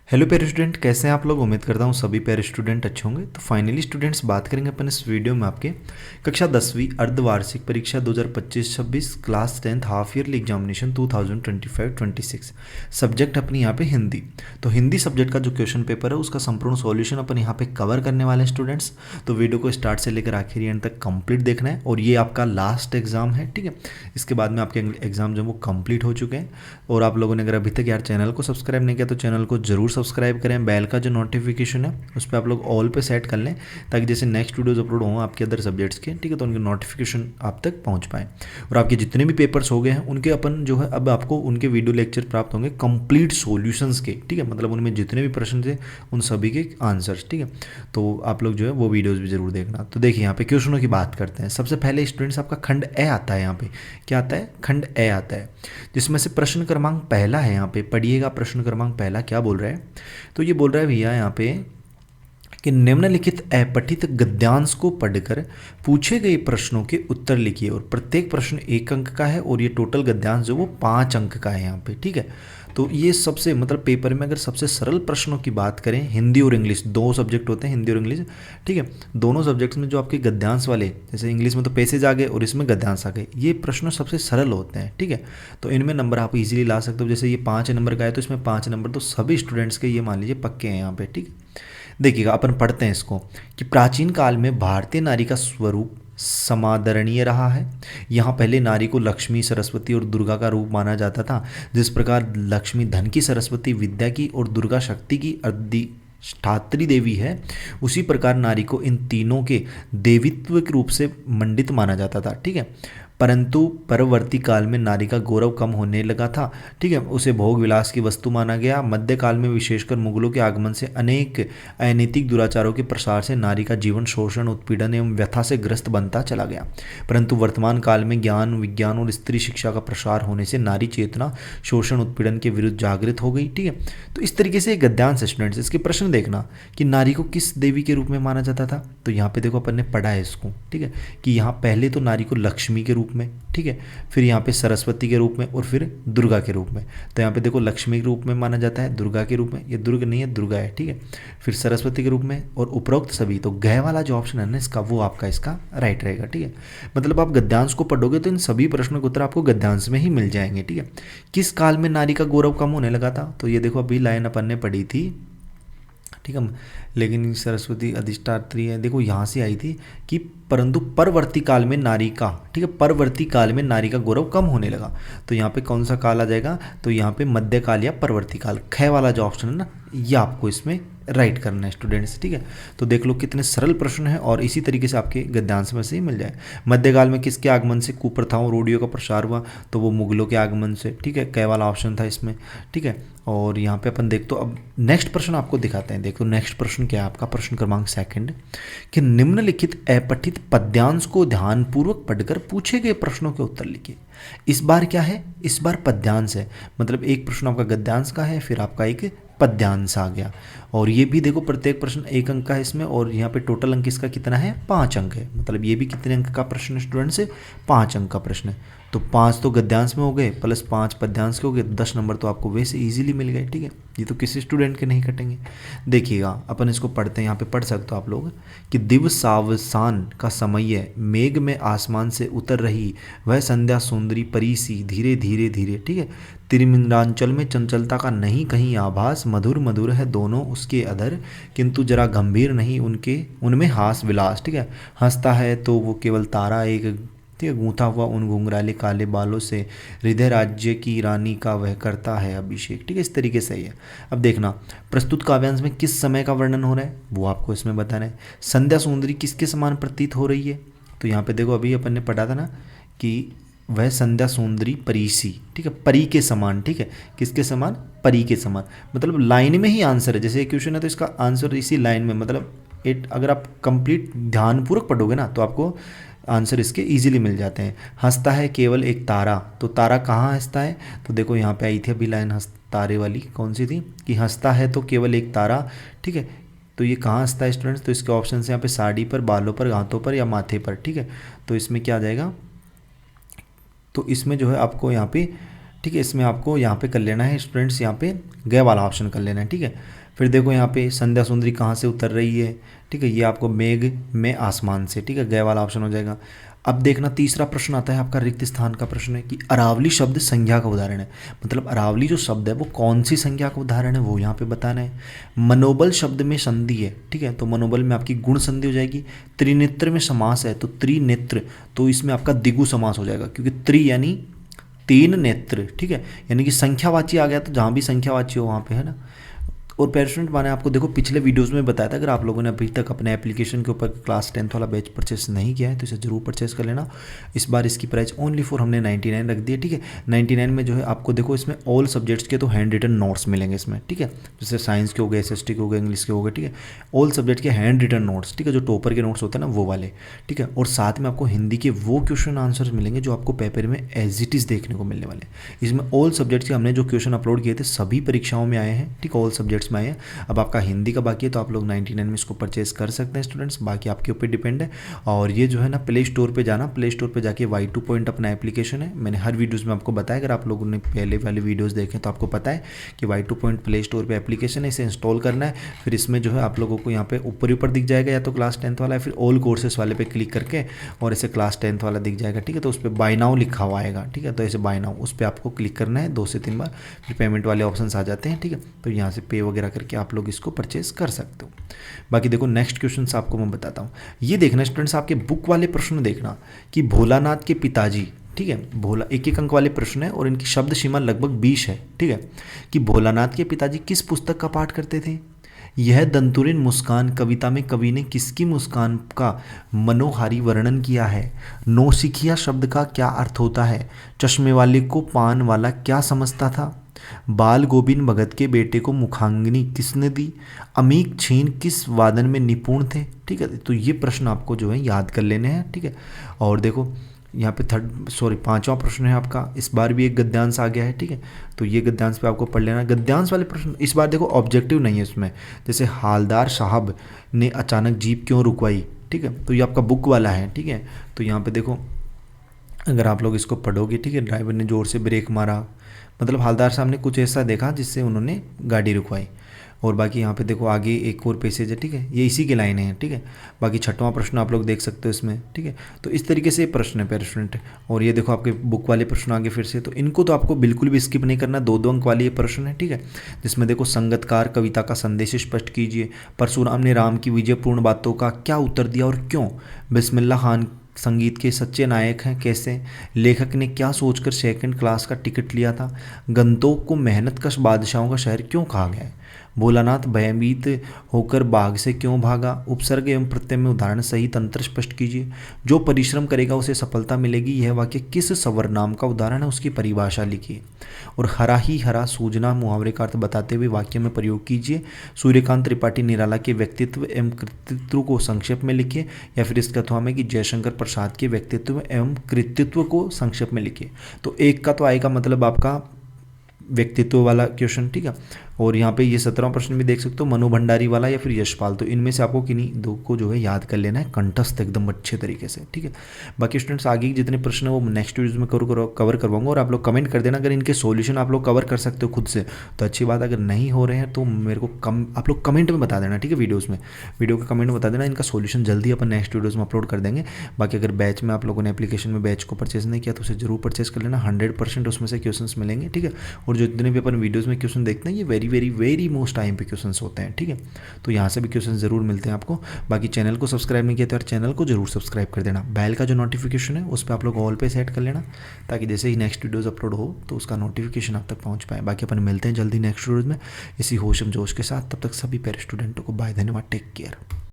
Hello प्यारे student, कैसे हैं आप लोग। उम्मीद करता हूँ सभी प्यारे स्टूडेंट अच्छे होंगे। तो फाइनली स्टूडेंट्स, बात करेंगे अपन इस वीडियो में आपके कक्षा 10वीं अर्धवार्षिक परीक्षा 2025-26 class 10th half yearly examination 2025-26 subject अपनी यहाँ पे हिंदी। तो हिंदी सब्जेक्ट का जो क्वेश्चन पेपर है उसका संपूर्ण सॉल्यूशन अपन यहाँ पे कवर करने वाले हैं स्टूडेंट्स। तो वीडियो को स्टार्ट से लेकर आखिरी एंड तक कंप्लीट देखना है। और ये आपका लास्ट एग्जाम है, ठीक है। इसके बाद में आपके एग्जाम जो वो कंप्लीट हो चुके हैं। और आप लोगों ने अगर अभी तक यार चैनल को सब्सक्राइब नहीं किया तो चैनल को जरूर सब्सक्राइब करें। बेल का जो नोटिफिकेशन है उस पर आप लोग ऑल पे सेट कर लें, ताकि जैसे नेक्स्ट वीडियोज अपलोड हों आपके अदर सब्जेक्ट्स के, ठीक है, तो उनके नोटिफिकेशन आप तक पहुंच पाए। और आपके जितने भी पेपर्स हो गए हैं उनके अपन जो है अब आपको उनके वीडियो लेक्चर प्राप्त होंगे कंप्लीट सॉल्यूशंस के, ठीक है। मतलब उनमें जितने भी प्रश्न थे उन सभी के आंसर्स, ठीक है। तो आप लोग जो है वो वीडियोज़ भी जरूर देखना। तो देखिए यहाँ पे क्वेश्चनों की बात करते हैं। सबसे पहले स्टूडेंट्स आपका खंड ए आता है। यहाँ पे क्या आता है? खंड ए आता है, जिसमें से प्रश्न क्रमांक पहला है। यहाँ पे पढ़िएगा, प्रश्न क्रमांक पहला क्या बोल रहा है। तो ये बोल रहा है भैया यहाँ पे कि निम्नलिखित अपठित गद्यांश को पढ़कर पूछे गए प्रश्नों के उत्तर लिखिए। और प्रत्येक प्रश्न 1 अंक का है और ये टोटल गद्यांश जो वो 5 अंक का है यहाँ पे, ठीक है। तो ये सबसे मतलब पेपर में अगर सबसे सरल प्रश्नों की बात करें, हिंदी और इंग्लिश 2 सब्जेक्ट होते हैं, हिंदी और इंग्लिश, ठीक है। दोनों सब्जेक्ट्स में जो आपके गद्यांश वाले, जैसे इंग्लिश में तो पैसेज आ गए और इसमें गद्यांश आ गए, ये प्रश्न सबसे सरल होते हैं, ठीक है। तो इनमें नंबर आप इजीली ला सकते हो। जैसे ये 5 नंबर का है तो इसमें 5 नंबर तो सभी स्टूडेंट्स के ये मान लीजिए पक्के हैं यहाँ पे, ठीक है। देखिएगा, अपन पढ़ते हैं इसको कि प्राचीन काल में भारतीय नारी का स्वरूप समादरणीय रहा है। यहाँ पहले नारी को लक्ष्मी, सरस्वती और दुर्गा का रूप माना जाता था। जिस प्रकार लक्ष्मी धन की, सरस्वती विद्या की और दुर्गा शक्ति की अधिष्ठात्री देवी है, उसी प्रकार नारी को इन तीनों के देवित्व के रूप से मंडित माना जाता था, ठीक है। परंतु परवर्ती काल में नारी का गौरव कम होने लगा था, ठीक है। उसे भोग विलास की वस्तु माना गया। मध्यकाल में विशेषकर मुगलों के आगमन से अनेक अनैतिक दुराचारों के प्रसार से नारी का जीवन शोषण, उत्पीड़न एवं व्यथा से ग्रस्त बनता चला गया। परंतु वर्तमान काल में ज्ञान, विज्ञान और स्त्री शिक्षा का प्रसार होने से नारी चेतना शोषण, उत्पीड़न के विरुद्ध जागृत हो गई, ठीक है। तो इस तरीके से गद्यांश स्टूडेंट्स, इसके प्रश्न देखना कि नारी को किस देवी के रूप में माना जाता था। तो यहाँ पे देखो अपन ने पढ़ा है इसको, ठीक है, कि यहाँ पहले तो नारी को लक्ष्मी के रूप में, ठीक है, फिर यहाँ पे सरस्वती के रूप में और फिर दुर्गा के रूप में। तो यहाँ पे देखो लक्ष्मी के रूप में माना जाता है, दुर्गा के रूप में, ये दुर्ग नहीं है दुर्गा है, ठीक है, फिर सरस्वती के रूप में और उपरोक्त सभी। तो गह वाला जो ऑप्शन है ना इसका, वो आपका इसका राइट रहेगा, ठीक है। मतलब आप गद्यांश को पढ़ोगे तो इन सभी प्रश्नों के उत्तर आपको गद्यांश में ही मिल जाएंगे, ठीक है। किस काल में नारी का गौरव कम होने लगा था? तो ये देखो अभी लाइन अपन ने पढ़ी थी, ठीक है, लेकिन सरस्वती अधिष्ठात्री है, देखो यहाँ से आई थी कि परंतु परवर्ती काल में नारी का, ठीक है, परवर्ती काल में नारी का गौरव कम होने लगा। तो यहाँ पे कौन सा काल आ जाएगा? तो यहाँ पे मध्यकाल या परवर्ती काल, ख वाला जो ऑप्शन है ना, ये आपको इसमें राइट करना है स्टूडेंट्स, ठीक है। तो देख लो कितने सरल प्रश्न है और इसी तरीके से आपके गद्यांश में से ही मिल जाए। मध्यकाल में किसके आगमन से कुप्रथाओं, रूढ़ियों का प्रसार हुआ? तो वो मुगलों के आगमन से, ठीक है, क वाला ऑप्शन था इसमें, ठीक है। और यहाँ पे अपन देख, तो अब नेक्स्ट प्रश्न आपको दिखाते हैं। देखो नेक्स्ट प्रश्न क्या है आपका, प्रश्न क्रमांक 2 कि निम्नलिखित अपठित पद्यांश को ध्यानपूर्वक पढ़कर पूछे गए प्रश्नों के उत्तर लिखिए। इस बार क्या है? इस बार पद्यांश है, मतलब एक प्रश्न आपका गद्यांश का है, फिर आपका एक पद्यांश आ गया। और ये भी देखो प्रत्येक प्रश्न 1 अंक का है इसमें, और यहाँ पे टोटल अंक इसका कितना है? 5 अंक है। मतलब ये भी कितने अंक का प्रश्न है स्टूडेंट से? 5 अंक का प्रश्न है। तो 5 तो गद्यांश में हो गए प्लस 5 पद्यांश के हो गए, 10 नंबर तो आपको वैसे इजीली मिल गए, ठीक है। ये तो किसी स्टूडेंट के नहीं कटेंगे। देखिएगा अपन इसको पढ़ते हैं, यहाँ पे पढ़ सकते हो आप लोग कि दिवसावसान का समय, मेघ में आसमान से उतर रही वह संध्या सुंदरी परी सी धीरे धीरे धीरे, ठीक है। तिरमिंदांचल में चंचलता का नहीं कहीं आभास, मधुर मधुर है दोनों उसके अधर, किंतु जरा गंभीर नहीं उनके उनमें हास विलास, ठीक है। हंसता है तो वो केवल तारा एक, ठीक है, गूंथा हुआ उन घुंघराले काले बालों से, हृदय राज्य की रानी का वह करता है अभिषेक, ठीक है। इस तरीके से ही है। अब देखना प्रस्तुत काव्यांश में किस समय का वर्णन हो रहा है वो आपको इसमें बताना है। संध्या सुंदरी किसके समान प्रतीत हो रही है? तो यहाँ पे देखो अभी अपन ने पढ़ा था ना कि वह संध्या सुंदरी परीसी, ठीक है, परी के समान, ठीक है। किसके समान? परी के समान। मतलब लाइन में ही आंसर है, जैसे एक क्वेश्चन है तो इसका आंसर इसी लाइन में, मतलब अगर आप कंप्लीट ध्यानपूर्वक पढ़ोगे ना तो आपको आंसर इसके इजीली मिल जाते हैं। हंसता है केवल एक तारा, तो तारा कहाँ हंसता है? तो देखो यहाँ पे आई थी अभी लाइन तारे वाली, कौन सी थी कि हंसता है तो केवल एक तारा, ठीक है। तो ये कहाँ हंसता है स्टूडेंट्स? तो इसके ऑप्शन है यहाँ पे साड़ी पर, बालों पर, हाथों पर या माथे पर, ठीक है। तो इसमें क्या आ जाएगा? तो इसमें जो है आपको यहाँ पे, ठीक है। इसमें आपको यहाँ पे कर लेना है स्टूडेंट्स, यहाँ पे गए वाला ऑप्शन कर लेना है, ठीक है। फिर देखो यहाँ पे संध्या सुंदरी कहाँ से उतर रही है, ठीक है, ये आपको मेघ में आसमान से, ठीक है, गए वाला ऑप्शन हो जाएगा। अब देखना तीसरा प्रश्न आता है आपका रिक्त स्थान का प्रश्न है कि अरावली शब्द संज्ञा का उदाहरण है, मतलब अरावली जो शब्द है वो कौन सी संज्ञा का उदाहरण है वो यहाँ पे बताना है। मनोबल शब्द में संधि है, ठीक है, तो मनोबल में आपकी गुण संधि हो जाएगी। त्रिनेत्र में समास है तो त्रिनेत्र, तो इसमें आपका द्विगु समास हो जाएगा, क्योंकि त्रि यानी तीन नेत्र, ठीक है, यानी कि संख्यावाची आ गया, तो जहाँ भी संख्यावाची हो वहाँ पे, है ना। और पेरेंट्स मैंने आपको देखो पिछले वीडियोस में बताया था, अगर आप लोगों ने अभी तक अपने एप्लीकेशन के ऊपर क्लास 10th वाला बैच परचेस नहीं किया है तो इसे जरूर परचेस कर लेना। इस बार इसकी प्राइस ओनली फॉर हमने 99 रख दी है, ठीक है। 99 में जो है आपको देखो इसमें ऑल सब्जेक्ट्स के तो हैंड रिटन नोट्स मिलेंगे इसमें, ठीक है, जैसे साइंस के हो गए, SST के हो गए, इंग्लिश के हो गए, ठीक है, ऑल सब्जेक्ट के हैंड रिटन नोट्स, ठीक है, जो टॉपर के नोट्स होते हैं ना वो वाले, ठीक है। और साथ में आपको हिंदी के वो क्वेश्चन आंसर्स मिलेंगे जो आपको पेपर में एज इट इज़ देखने को मिलने वाले। इसमें ऑल सब्जेक्ट्स के हमने जो क्वेश्चन अपलोड किए थे सभी परीक्षाओं में आए हैं, ठीक है, ऑल सब्जेक्ट्स में आए हैं। अब आपका हिंदी का बाकी है तो आप लोग 99 में इसको परचेस कर सकते हैं स्टूडेंट्स, बाकी आपके ऊपर डिपेंड है। और ये जो है ना प्ले स्टोर पे जाना, प्ले स्टोर पे जाके Y2 पॉइंट अपना एप्लीकेशन है, मैंने हर वीडियोस में आपको बताया, अगर आप लोगों ने पहले वाले वीडियोस देखे तो आपको पता है कि Y2 पॉइंट प्ले स्टोर पे एप्लीकेशन है, इसे इंस्टॉल करना है। फिर इसमें जो है आप लोगों को यहाँ पे ऊपर दिख जाएगा या तो क्लास 10th वाला है, फिर ऑल कोर्सेस वाले पे क्लिक करके और इसे क्लास 10th वाला दिख जाएगा, ठीक है। तो उस पर बाय नाउ लिखा हुआ आएगा, ठीक है, तो ऐसे बाय नाउ उस पर आपको क्लिक करना है 2 से 3 बार, फिर पेमेंट वाले ऑप्शन आ जाते हैं, ठीक है, तो यहाँ से पे वगैरह करके आप लोग इसको परचेज कर सकते हो। बाकी देखो नेक्स्ट क्वेश्चन आपको मैं बताता हूँ, ये देखना स्टूडेंट्स आपके बुक वाले प्रश्न देखना कि भोलानाथ के पिताजी, ठीक है, भोला एक अंक वाले प्रश्न है और इनकी शब्द सीमा लगभग 20 है, ठीक है, कि भोलानाथ के पिताजी किस पुस्तक का पाठ करते थे। यह दंतुरिन मुस्कान कविता में कवि ने किसकी मुस्कान का मनोहारी वर्णन किया है। नौसिखिया शब्द का क्या अर्थ होता है। चश्मे वाले को पान वाला क्या समझता था। बाल गोविंद भगत के बेटे को मुखाग्नि किसने दी। अमीक छीन किस वादन में निपुण थे, ठीक है, तो ये प्रश्न आपको जो है याद कर लेने हैं, ठीक है। और देखो यहाँ पे पांचवा प्रश्न है आपका, इस बार भी एक गद्यांश आ गया है, ठीक है, तो ये गद्यांश पे आपको पढ़ लेना। गद्यांश वाले प्रश्न इस बार देखो ऑब्जेक्टिव नहीं है इसमें, जैसे हालदार साहब ने अचानक जीप क्यों रुकवाई, ठीक है, तो ये आपका बुक वाला है, ठीक है। तो यहाँ पे देखो अगर आप लोग इसको पढ़ोगे, ठीक है, ड्राइवर ने ज़ोर से ब्रेक मारा, मतलब हालदार साहब ने कुछ ऐसा देखा जिससे उन्होंने गाड़ी रुकवाई। और बाकी यहाँ पे देखो आगे एक और पैसेज है, ठीक है, ये इसी के लाइन है, ठीक है। बाकी छठवां प्रश्न आप लोग देख सकते हो इसमें, ठीक है। तो इस तरीके से प्रश्न है स्टूडेंट। और ये देखो आपके बुक वाले प्रश्न आगे फिर से, तो इनको तो आपको बिल्कुल भी स्किप नहीं करना, 2-2 अंक वाले ये प्रश्न है, ठीक है, जिसमें देखो संगतकार कविता का संदेश स्पष्ट कीजिए। परशुराम ने राम की विजयपूर्ण बातों का क्या उत्तर दिया और क्यों। बिस्मिल्लाह खान संगीत के सच्चे नायक हैं कैसे। लेखक ने क्या सोचकर 2nd क्लास का टिकट लिया था। गंतोक को मेहनतकश बादशाहों का शहर क्यों कहा गया है। भोलानाथ भयभीत होकर बाघ से क्यों भागा। उपसर्ग एवं प्रत्यय में उदाहरण सहित अंतर स्पष्ट कीजिए। जो परिश्रम करेगा उसे सफलता मिलेगी, यह वाक्य किस सवर्नाम का उदाहरण है, उसकी परिभाषा लिखिए। और हरा ही हरा सूजना मुहावरे का अर्थ बताते हुए वाक्य में प्रयोग कीजिए। सूर्यकांत त्रिपाठी निराला के व्यक्तित्व एवं कृतित्व को संक्षेप में लिखिए, या फिर इसका अथवा में कि जयशंकर प्रसाद के व्यक्तित्व एवं कृतित्व को संक्षेप में लिखिए। तो एक का तो आएगा मतलब आपका व्यक्तित्व वाला क्वेश्चन, ठीक है। और यहाँ पे ये 17वां प्रश्न भी देख सकते हो, मनु भंडारी वाला या फिर यशपाल, तो इनमें से आपको किन्हीं दो को जो है याद कर लेना है कंठस्थ एकदम अच्छे तरीके से, ठीक है। बाकी स्टूडेंट्स आगे जितने प्रश्न है वो नेक्स्ट वीडियोज में कवर करवाऊंगा, और आप लोग कमेंट कर देना अगर इनके सॉल्यूशन आप लोग कवर कर सकते हो खुद से तो अच्छी बात, अगर नहीं हो रहे हैं तो मेरे को आप लोग कमेंट में बता देना, ठीक है, वीडियो का कमेंट में बता देना, इनका सॉल्यूशन जल्दी अपन नेक्स्ट वीडियोज़ में अपलोड कर देंगे। बाकी अगर बैच में आप लोगों ने एप्लीकेशन में बैच को परचेज नहीं किया तो उसे जरूर परचेज कर लेना, 100% उसमें से क्वेश्चन मिलेंगे, ठीक है। और जो जितने भी अपन वीडियोज़ में क्वेश्चन देखते हैं ये very very very most time पे क्वेश्चंस होते हैं, ठीक है, तो यहाँ से भी क्वेश्चन जरूर मिलते हैं आपको। बाकी चैनल को सब्सक्राइब नहीं किया तो यार चैनल को जरूर सब्सक्राइब कर देना। बेल का जो नोटिफिकेशन है उस पर आप लोग ऑल पे सेट कर लेना, ताकि जैसे ही नेक्स्ट वीडियोस अपलोड हो तो उसका नोटिफिकेशन आप तक पहुँच पाए। बाकी अपन मिलते हैं जल्दी नेक्स्ट वीडियोज में इसी होशम जोश के साथ, तब तक सभी पैर स्टूडेंटों को बाय, धन्यवाद, टेक केयर।